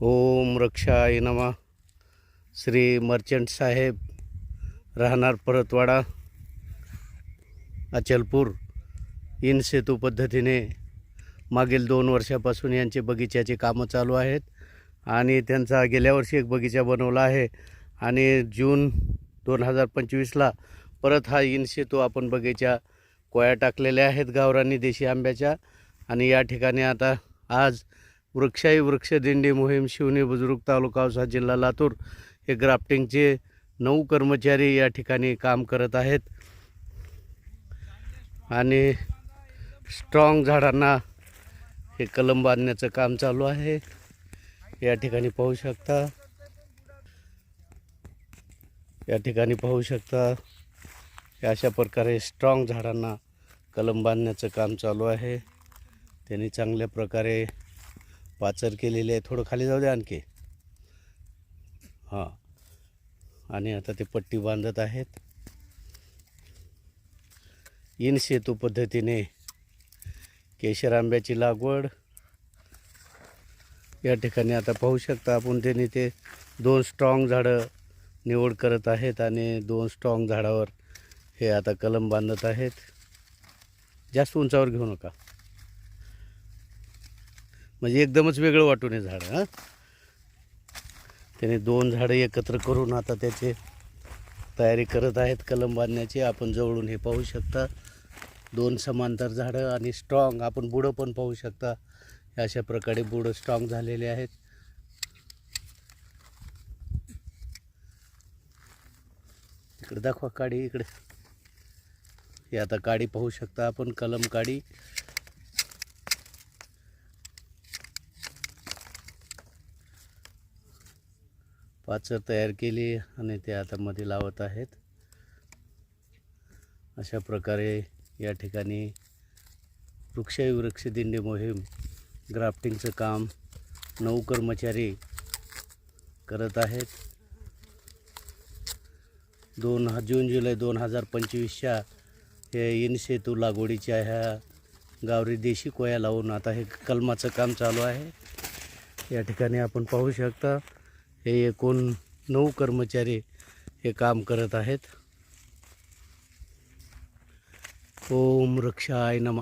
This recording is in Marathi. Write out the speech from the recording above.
ओम रक्षाय नमः. श्री मर्चंट साहेब, राहणार परतवाडा, अचलपूर, इन सेतू पद्धतीने मागील 2 वर्षापासून यांचे बगीच्याचे कामं चालू आहेत आणि त्यांचा गेल्या वर्षी एक बगीचा बनवला आहे आणि जून 2025ला परत हा इन सेतू आपण बगीचा कोया टाकलेल्या आहेत गावरानी देशी आंब्याच्या. आणि या ठिकाणी आता आज वृक्षाई वृक्षदिंडी मोहीम शिवनी बुजुर्ग तालुका औसा जिल्हा लातूर हे ग्राफ्टिंगचे 9 कर्मचारी या ठिकाणी काम करत आहेत आणि स्ट्रॉंग झाडांना हे कलम बांधण्याचं काम चालू आहे. या ठिकाणी पाहू शकता, अशा प्रकारे स्ट्रॉंग झाडांना कलम बांधण्याचं काम चालू आहे. त्यांनी चांगल्या प्रकारे पाचर केलेले आहे. थोडं खाली जाऊ द्या आणखी. हां, आणि आता ते पट्टी बांधत आहेत. इन सेतू पद्धतीने केशर आंब्याची लागवड या ठिकाणी आता पाहू शकता आपण. त्यांनी ते 2 स्ट्रॉंग झाडं निवड करत आहेत आणि 2 स्ट्रॉंग झाडावर हे आता कलम बांधत आहेत. जास्त उंचावर घेऊ नका, म्हणजे एकदमच वेगळं वाटू नये झाड. त्याने 2 झाडं एकत्र करून आता त्याची तयारी करत आहेत कलम बांधण्याची. आपण जवळून हे पाहू शकता, 2 समांतर झाडं आणि स्ट्रॉंग. आपण बुडं पण पाहू शकता, अशा प्रकारे बुडं स्ट्रॉंग झालेले आहेत. इकडे दाखवा काडी, इकडे. हे आता काडी पाहू शकता आपण, कलम काडी. पाचर तयार केली आणि ते आता मध्ये लावत आहेत. अशा प्रकारे या ठिकाणी वृक्षाई वृक्षदिंडी मोहीम ग्राफ्टिंगचं काम 9 कर्मचारी करत आहेत. 2 जून-जुलै 2025च्या हे इन सेतू लागवडीच्या ह्या गावरी देशी कोया लावून आता हे कलमाचं काम चालू आहे. या ठिकाणी आपण पाहू शकता, हे एकूण 9 कर्मचारी हे काम करत आहेत. ओम रक्षाय नमः.